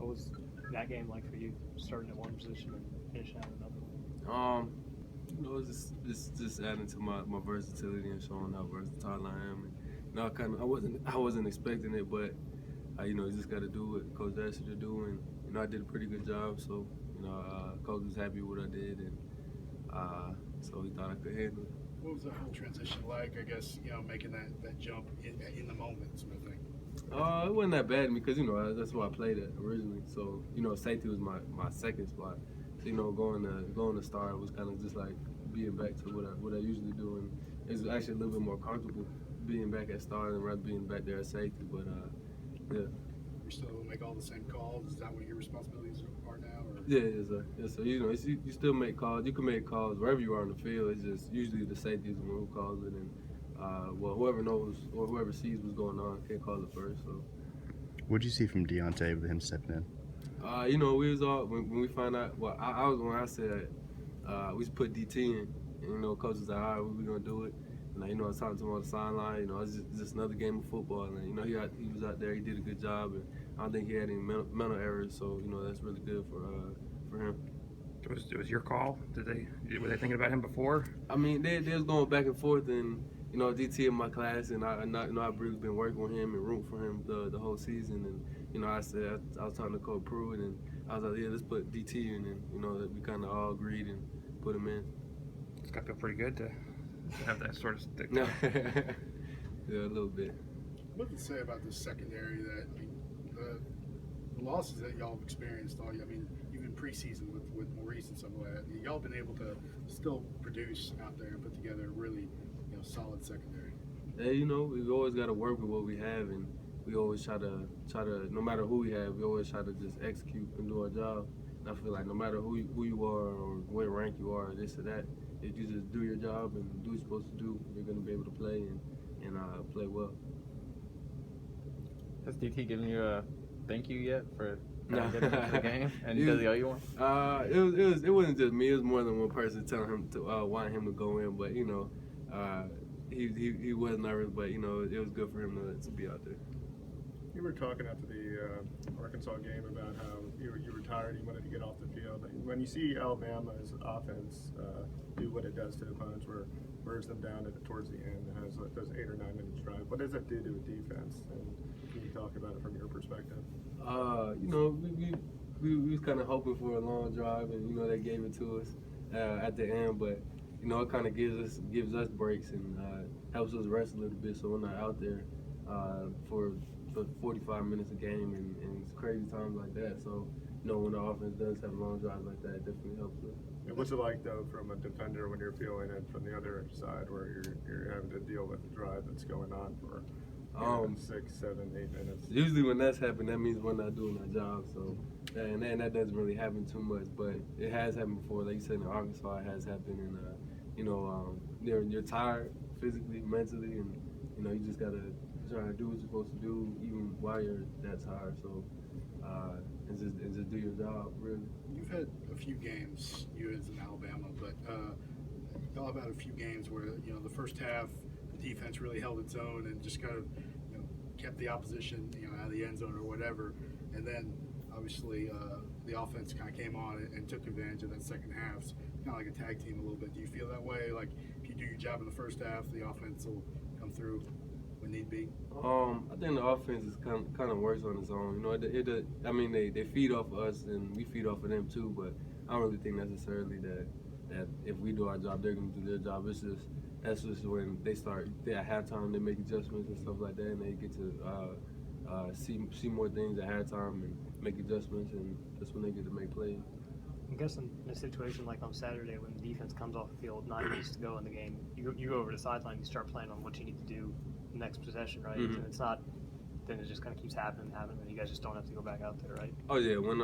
What was that game like for you, starting at one position and finishing out another one? It's just adding to my versatility and showing how versatile I am. And, I wasn't expecting it, but you just got to do what Coach asked you to do, and I did a pretty good job. So Coach was happy with what I did, and so he thought I could handle it. What was the whole transition like? I guess making that jump in the moment, sort of thing. It wasn't that bad because that's where I played at originally. So safety was my second spot. So going to star was kind of just like being back to what I usually do, and it's actually a little bit more comfortable being back at star than rather being back there at safety. But yeah. You're still able to make all the same calls. Is that what your responsibilities are now? Or? Yeah, yes, sir. You still make calls. You can make calls wherever you are on the field. It's just usually the safety is the one who calls it, and whoever knows or whoever sees what's going on can call it first. So. What'd you see from Deontay with him stepping in? We was all when we found out. Well, I was when I said we should put DT in. And, coach was like, all right, we gonna do it. And I was talking to him on the sideline. It's just another game of football. And he was out there. He did a good job, and I don't think he had any mental errors. So that's really good for him. It was your call. Were they thinking about him before? I mean, they was going back and forth, and DT in my class, and I really been working with him and rooting for him the whole season. And I said I was talking to Coach Pruitt, and I was like, yeah, let's put DT in, and we kind of all agreed and put him in. It's got to feel pretty good to have that sort of stick. Yeah, a little bit. What to say about the secondary? That the losses that y'all have experienced, even preseason with Maurice and stuff like that, y'all been able to still produce out there and put together a really solid secondary. Yeah, we always got to work with what we have, and we always try to no matter who we have, we always try to just execute and do our job. And I feel like no matter who you are or what rank you are, this or that, if you just do your job and do what you're supposed to do, you're going to be able to play and play well. Has DT given you a thank you yet for getting into the game? And does he owe you one? It wasn't just me. It was more than one person telling him to wanting him to go in. But he was nervous. But it was good for him to be out there. You were talking after the Arkansas game about how you were tired, you wanted to get off the field. When you see Alabama's offense do what it does to opponents, where it wears them down towards the end, it has those 8 or 9 minutes drive, what does that do to a defense? And can you talk about it from your perspective? We was kind of hoping for a long drive, and they gave it to us at the end, but it kind of gives us breaks and helps us rest a little bit, so we're not out there for 45 minutes a game and it's crazy times like that. So, when the offense does have long drives like that, it definitely helps us. What's it like, though, from a defender when you're feeling it from the other side, where you're having to deal with the drive that's going on for 6, 7, 8 minutes? Usually when that's happened, that means we're not doing our job. So, and that doesn't really happen too much, but it has happened before. Like you said, in Arkansas, it has happened, and you're tired physically, mentally, and you just gotta try to do what you're supposed to do even while you're that tired. So and just do your job, really. You've had a few games, you as in Alabama, but y'all have had a few games where the first half the defense really held its own and just kind of kept the opposition out of the end zone or whatever, and then obviously the offense kind of came on and took advantage of that second half. So kind of like a tag team a little bit. Do you feel that way? Like if you do your job in the first half, the offense will come through when need be? I think the offense is kind of works on its own. They feed off of us and we feed off of them too. But I don't really think necessarily that if we do our job, they're going to do their job. That's just when they start. At halftime, they make adjustments and stuff like that, and they get to see more things at halftime and make adjustments, and that's when they get to make plays. I guess in a situation like on Saturday when the defense comes off the field, 9 minutes to go in the game, you go over to the sideline, you start planning on what you need to do next possession, right? Mm-hmm. And it's not, then it just kind of keeps happening, and you guys just don't have to go back out there, right? Oh yeah, when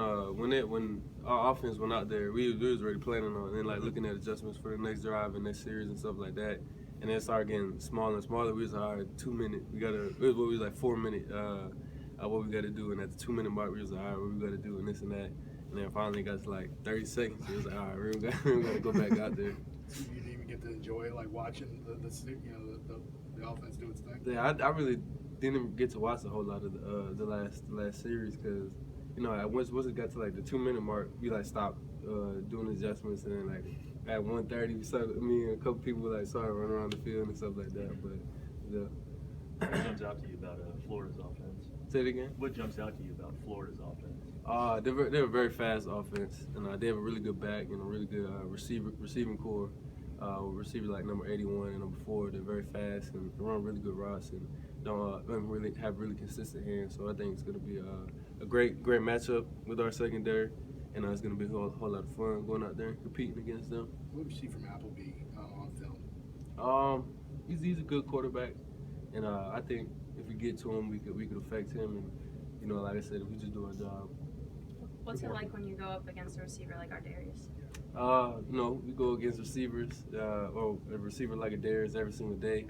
our offense went out there, we was already planning on and looking at adjustments for the next drive and next series and stuff like that. And then it started getting smaller and smaller. We was like, all right, 2 minutes. It was like 4 minutes. What we got to do, and at the 2 minute mark, we was like, all right, what we got to do, and this and that. And then finally it got to like 30 seconds. It was like, all right, we got to go back out there. So you didn't even get to enjoy watching the offense do its thing. Yeah, I really didn't get to watch a whole lot of the last series because you know, once it got to like the 2-minute mark, we like stopped doing adjustments, and then like at 1:30, we started. Me and a couple people like started running around the field and stuff like that. But yeah. What jumps out to you about Florida's offense? Say it again. What jumps out to you about Florida's offense? They're a very fast offense, and they have a really good back and a really good receiving core. Receivers like number 81 and number 4, they're very fast and run really good routes and don't really have really consistent hands. So I think it's going to be a great matchup with our secondary, and it's going to be a whole lot of fun going out there and competing against them. What do you see from Appleby on film? He's a good quarterback, and I think if we get to him, we could affect him. And you know, like I said, if we just do our job. What's it like when you go up against a receiver like Ardarius? You know, we go against receivers, or a receiver like Darius every single day.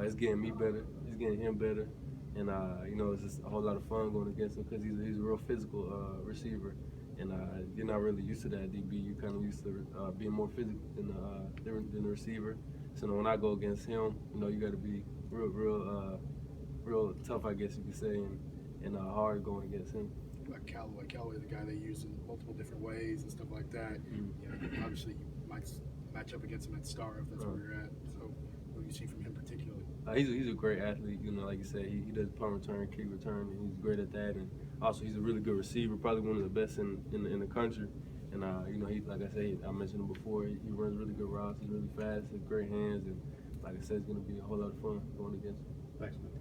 It's getting me better. It's getting him better. And, you know, it's just a whole lot of fun going against him because he's a real physical receiver. And you're not really used to that, DB. You're kind of used to being more physical than the receiver. So when I go against him, you know, you got to be real tough, I guess you could say, and hard going against him. About Callaway, the guy they use in multiple different ways and stuff like that. You know, obviously, you might match up against him at Star if that's where you're at. So, what do you see from him particularly? He's a great athlete. You know, like you said, he does punt return, kick return, and he's great at that. And also, he's a really good receiver, probably one of the best in the country. And you know, he, like I said, I mentioned him before. He runs really good routes. He's really fast. He has great hands, and like I said, it's going to be a whole lot of fun going against him. Thanks, man.